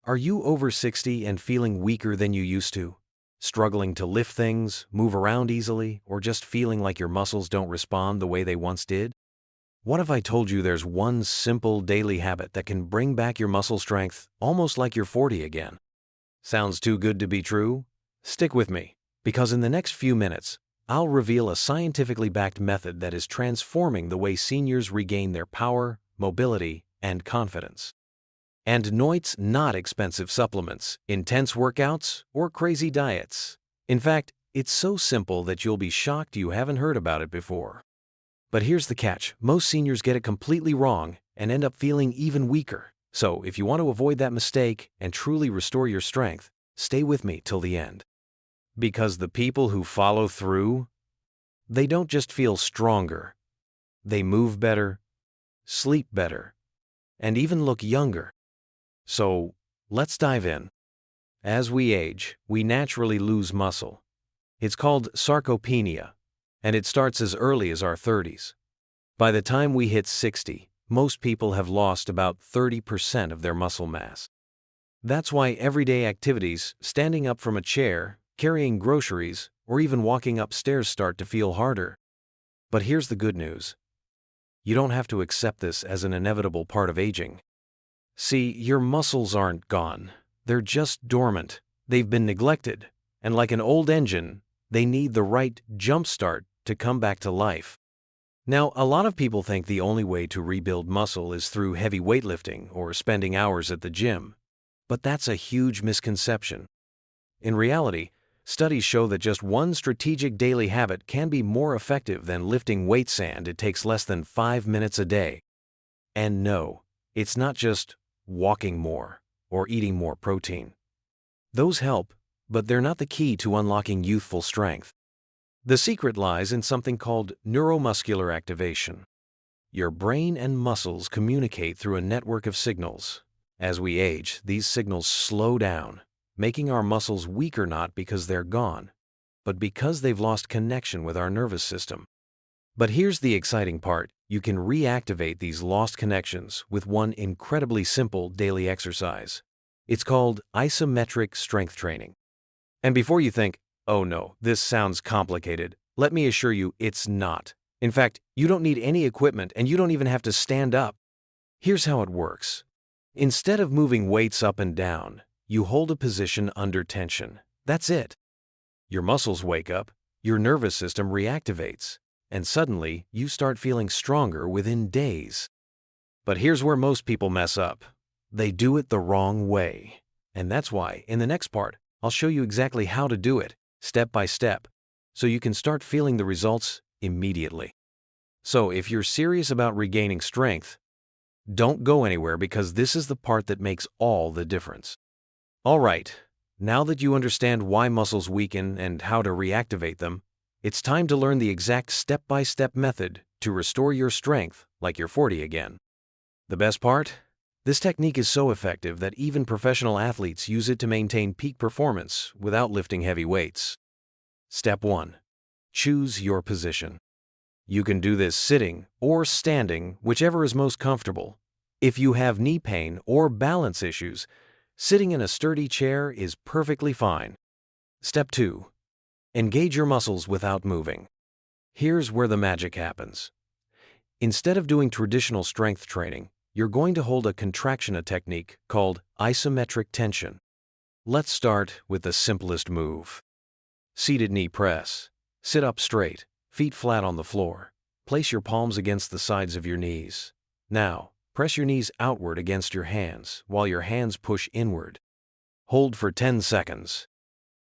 Are you over 60 and feeling weaker than you used to? Struggling to lift things, move around easily, or just feeling like your muscles don't respond the way they once did? What if I told you there's one simple daily habit that can bring back your muscle strength almost like you're 40 again? Sounds too good to be true? Stick with me, because in the next few minutes, I'll reveal a scientifically backed method that is transforming the way seniors regain their power, mobility, and confidence. And no, it's not expensive supplements, intense workouts, or crazy diets. In fact, it's so simple that you'll be shocked you haven't heard about it before. But here's the catch: most seniors get it completely wrong and end up feeling even weaker. So if you want to avoid that mistake and truly restore your strength, stay with me till the end. Because the people who follow through, they don't just feel stronger. They move better, sleep better, and even look younger. So let's dive in. As we age, we naturally lose muscle. It's called sarcopenia, and it starts as early as our 30s. By the time we hit 60, most people have lost about 30% of their muscle mass. That's why everyday activities, standing up from a chair, carrying groceries, or even walking upstairs start to feel harder. But here's the good news. You don't have to accept this as an inevitable part of aging. See, your muscles aren't gone. They're just dormant. They've been neglected. And like an old engine, they need the right jump start to come back to life. Now, a lot of people think the only way to rebuild muscle is through heavy weightlifting or spending hours at the gym. But that's a huge misconception. In reality, studies show that just one strategic daily habit can be more effective than lifting weights, and it takes less than 5 minutes a day. And no, it's not just walking more or eating more protein. Those help, but they're not the key to unlocking youthful strength. The secret lies in something called neuromuscular activation. Your brain and muscles communicate through a network of signals. As we age, these signals slow down, making our muscles weaker not because they're gone, but because they've lost connection with our nervous system. But here's the exciting part: you can reactivate these lost connections with one incredibly simple daily exercise. It's called isometric strength training. And before you think, oh no, this sounds complicated, let me assure you it's not. In fact, you don't need any equipment and you don't even have to stand up. Here's how it works. Instead of moving weights up and down, you hold a position under tension. That's it. Your muscles wake up, your nervous system reactivates, and suddenly you start feeling stronger within days. But here's where most people mess up. They do it the wrong way. And that's why, in the next part, I'll show you exactly how to do it, step by step, so you can start feeling the results immediately. So if you're serious about regaining strength, don't go anywhere, because this is the part that makes all the difference. All right, now that you understand why muscles weaken and how to reactivate them, it's time to learn the exact step-by-step method to restore your strength like you're 40 again. The best part? This technique is so effective that even professional athletes use it to maintain peak performance without lifting heavy weights. Step 1. Choose your position. You can do this sitting or standing, whichever is most comfortable. If you have knee pain or balance issues, sitting in a sturdy chair is perfectly fine. Step 2. Engage your muscles without moving. Here's where the magic happens. Instead of doing traditional strength training, you're going to hold a contraction technique called isometric tension. Let's start with the simplest move. Seated knee press. Sit up straight, feet flat on the floor. Place your palms against the sides of your knees. Now, press your knees outward against your hands while your hands push inward. Hold for 10 seconds.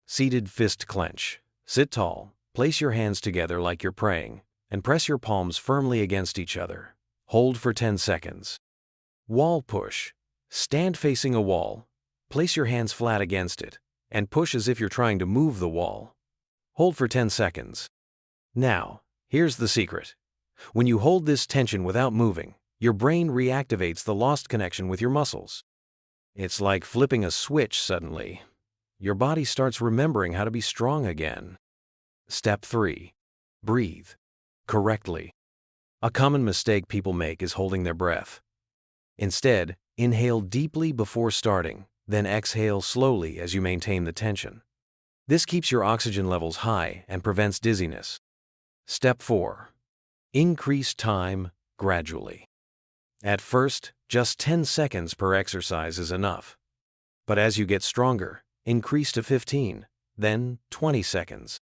Seated fist clench. Sit tall, place your hands together like you're praying, and press your palms firmly against each other. Hold for 10 seconds. Wall push. Stand facing a wall. Place your hands flat against it, and push as if you're trying to move the wall. Hold for 10 seconds. Now, here's the secret. When you hold this tension without moving, your brain reactivates the lost connection with your muscles. It's like flipping a switch suddenly. Your body starts remembering how to be strong again. Step 3. Breathe correctly. A common mistake people make is holding their breath. Instead, inhale deeply before starting, then exhale slowly as you maintain the tension. This keeps your oxygen levels high and prevents dizziness. Step 4. Increase time gradually. At first, just 10 seconds per exercise is enough. But as you get stronger, increase to 15, then 20 seconds.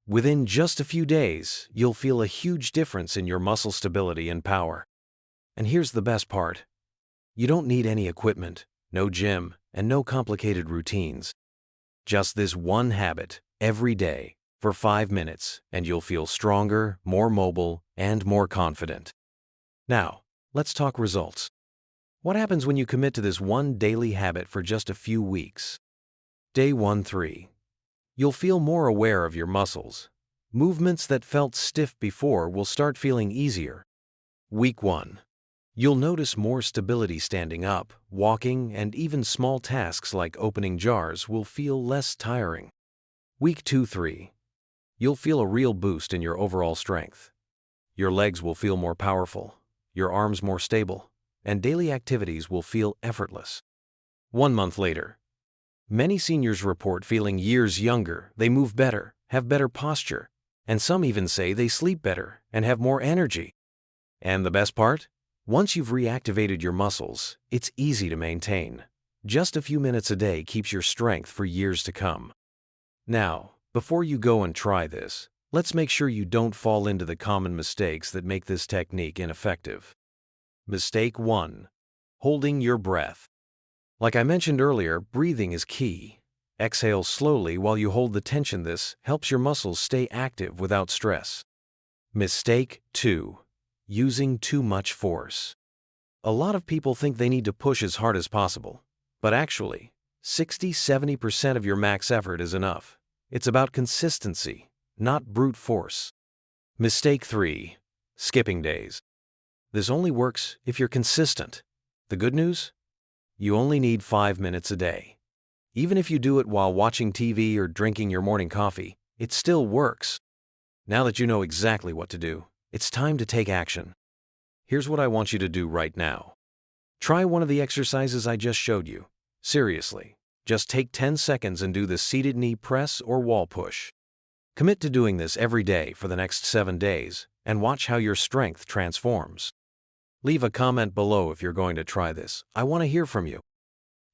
Within just a few days, you'll feel a huge difference in your muscle stability and power. And here's the best part. You don't need any equipment, no gym, and no complicated routines. Just this one habit, every day, for 5 minutes, and you'll feel stronger, more mobile, and more confident. Now, let's talk results. What happens when you commit to this one daily habit for just a few weeks? Day 1-3. You'll feel more aware of your muscles. Movements that felt stiff before will start feeling easier. Week 1. You'll notice more stability standing up, walking, and even small tasks like opening jars will feel less tiring. Week 2-3. You'll feel a real boost in your overall strength. Your legs will feel more powerful, your arms more stable, and daily activities will feel effortless. 1 month later. Many seniors report feeling years younger, they move better, have better posture, and some even say they sleep better and have more energy. And the best part? Once you've reactivated your muscles, it's easy to maintain. Just a few minutes a day keeps your strength for years to come. Now, before you go and try this, let's make sure you don't fall into the common mistakes that make this technique ineffective. Mistake 1. Holding your breath. Like I mentioned earlier, breathing is key. Exhale slowly while you hold the tension. This helps your muscles stay active without stress. Mistake 2. Using too much force. A lot of people think they need to push as hard as possible, but actually, 60–70% of your max effort is enough. It's about consistency, not brute force. Mistake 3. Skipping days. This only works if you're consistent. The good news? You only need 5 minutes a day. Even if you do it while watching TV or drinking your morning coffee, it still works. Now that you know exactly what to do, it's time to take action. Here's what I want you to do right now. Try one of the exercises I just showed you. Seriously, just take 10 seconds and do the seated knee press or wall push. Commit to doing this every day for the next 7 days and watch how your strength transforms. Leave a comment below if you're going to try this. I want to hear from you.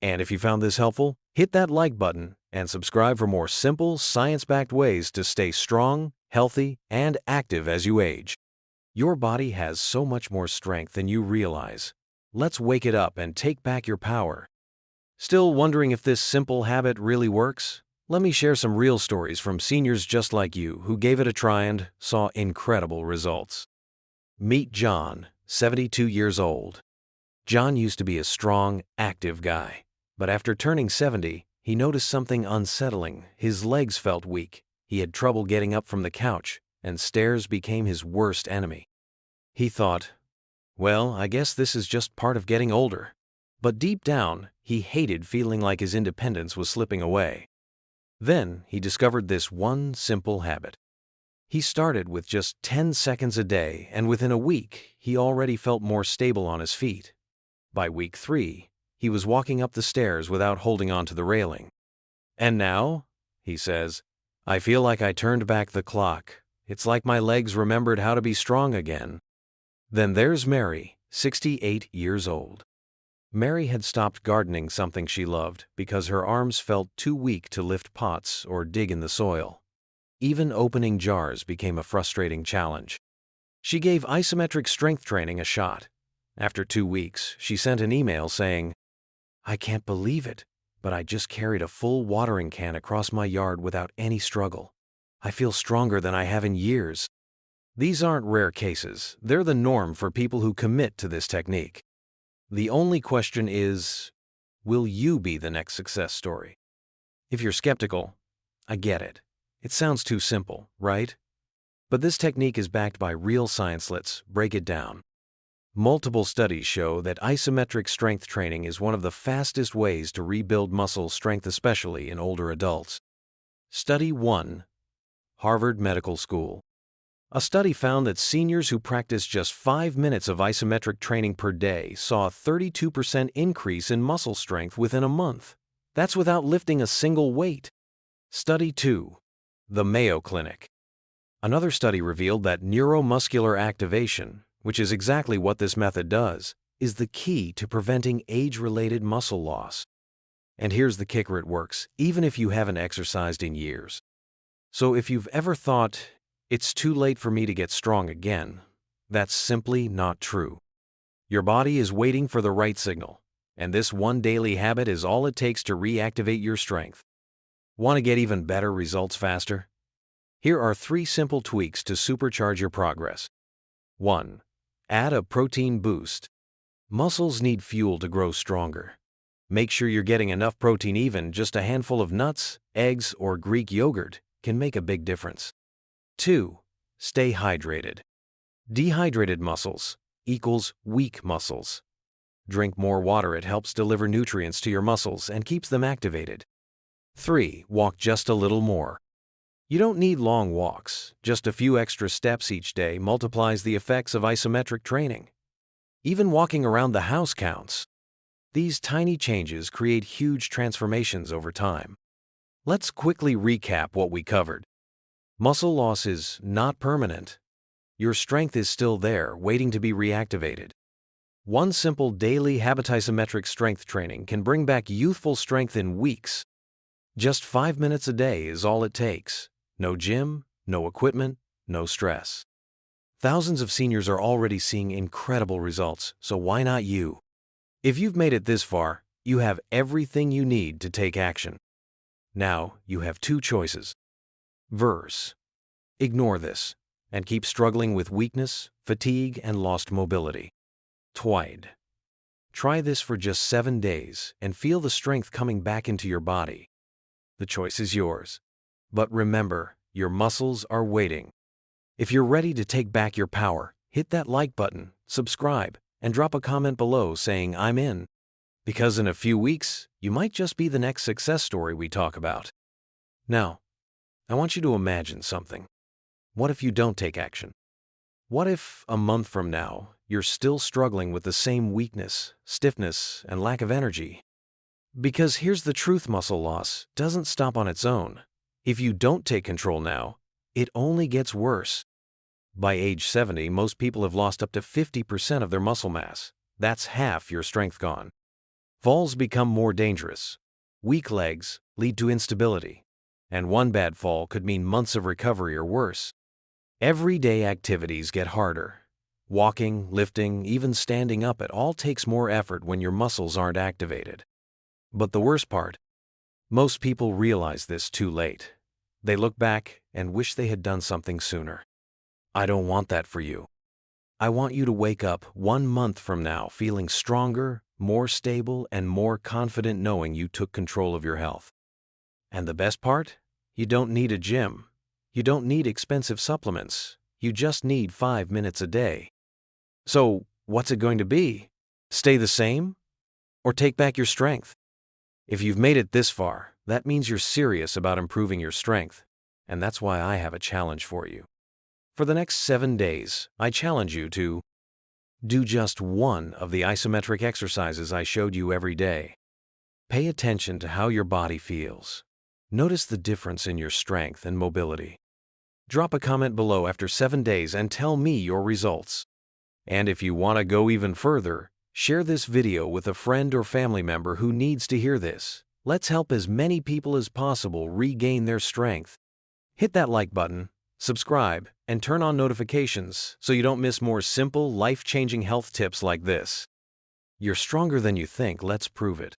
And if you found this helpful, hit that like button and subscribe for more simple, science-backed ways to stay strong, healthy, and active as you age. Your body has so much more strength than you realize. Let's wake it up and take back your power. Still wondering if this simple habit really works? Let me share some real stories from seniors just like you who gave it a try and saw incredible results. Meet John, 72 years old. John used to be a strong, active guy, but after turning 70, he noticed something unsettling. His legs felt weak. He had trouble getting up from the couch, and stairs became his worst enemy. He thought, well, I guess this is just part of getting older. But deep down, he hated feeling like his independence was slipping away. Then he discovered this one simple habit. He started with just 10 seconds a day, and within a week, he already felt more stable on his feet. By week 3, he was walking up the stairs without holding onto the railing. And now, he says, I feel like I turned back the clock. It's like my legs remembered how to be strong again. Then there's Mary, 68 years old. Mary had stopped gardening, something she loved, because her arms felt too weak to lift pots or dig in the soil. Even opening jars became a frustrating challenge. She gave isometric strength training a shot. After 2 weeks, she sent an email saying, I can't believe it, but I just carried a full watering can across my yard without any struggle. I feel stronger than I have in years. These aren't rare cases. They're the norm for people who commit to this technique. The only question is, will you be the next success story? If you're skeptical, I get it. It sounds too simple, right? But this technique is backed by real science. Let's break it down. Multiple studies show that isometric strength training is one of the fastest ways to rebuild muscle strength, especially in older adults. Study 1. Harvard Medical School. A study found that seniors who practiced just 5 minutes of isometric training per day saw a 32% increase in muscle strength within a month. That's without lifting a single weight. Study 2. The Mayo Clinic. Another study revealed that neuromuscular activation, which is exactly what this method does, is the key to preventing age-related muscle loss. And here's the kicker: it works, even if you haven't exercised in years. So if you've ever thought, it's too late for me to get strong again, that's simply not true. Your body is waiting for the right signal, and this one daily habit is all it takes to reactivate your strength. Want to get even better results faster? Here are 3 simple tweaks to supercharge your progress. 1. Add a protein boost. Muscles need fuel to grow stronger. Make sure you're getting enough protein. Even just a handful of nuts, eggs, or Greek yogurt can make a big difference. 2. Stay hydrated. Dehydrated muscles equals weak muscles. Drink more water. It helps deliver nutrients to your muscles and keeps them activated. 3. Walk just a little more. You don't need long walks. Just a few extra steps each day multiplies the effects of isometric training. Even walking around the house counts. These tiny changes create huge transformations over time. Let's quickly recap what we covered. Muscle loss is not permanent. Your strength is still there, waiting to be reactivated. One simple daily habit: isometric strength training can bring back youthful strength in weeks. Just 5 minutes a day is all it takes. No gym, no equipment, no stress. Thousands of seniors are already seeing incredible results, so why not you? If you've made it this far, you have everything you need to take action. Now, you have 2 choices. Verse. Ignore this and keep struggling with weakness, fatigue, and lost mobility. Twide. Try this for just 7 days and feel the strength coming back into your body. The choice is yours. But remember, your muscles are waiting. If you're ready to take back your power, hit that like button, subscribe, and drop a comment below saying I'm in. Because in a few weeks, you might just be the next success story we talk about. Now, I want you to imagine something. What if you don't take action? What if, a month from now, you're still struggling with the same weakness, stiffness, and lack of energy? Because here's the truth: muscle loss doesn't stop on its own. If you don't take control now, it only gets worse. By age 70, most people have lost up to 50% of their muscle mass. That's half your strength gone. Falls become more dangerous. Weak legs lead to instability, and one bad fall could mean months of recovery or worse. Everyday activities get harder. Walking, lifting, even standing up, it all takes more effort when your muscles aren't activated. But the worst part, most people realize this too late. They look back and wish they had done something sooner. I don't want that for you. I want you to wake up 1 month from now feeling stronger, more stable, and more confident, knowing you took control of your health. And the best part? You don't need a gym. You don't need expensive supplements. You just need 5 minutes a day. So, what's it going to be? Stay the same? Or take back your strength? If you've made it this far, that means you're serious about improving your strength, and that's why I have a challenge for you. For the next 7 days, I challenge you to do just one of the isometric exercises I showed you every day. Pay attention to how your body feels. Notice the difference in your strength and mobility. Drop a comment below after 7 days and tell me your results. And if you want to go even further, share this video with a friend or family member who needs to hear this. Let's help as many people as possible regain their strength. Hit that like button, subscribe, and turn on notifications so you don't miss more simple, life-changing health tips like this. You're stronger than you think. Let's prove it.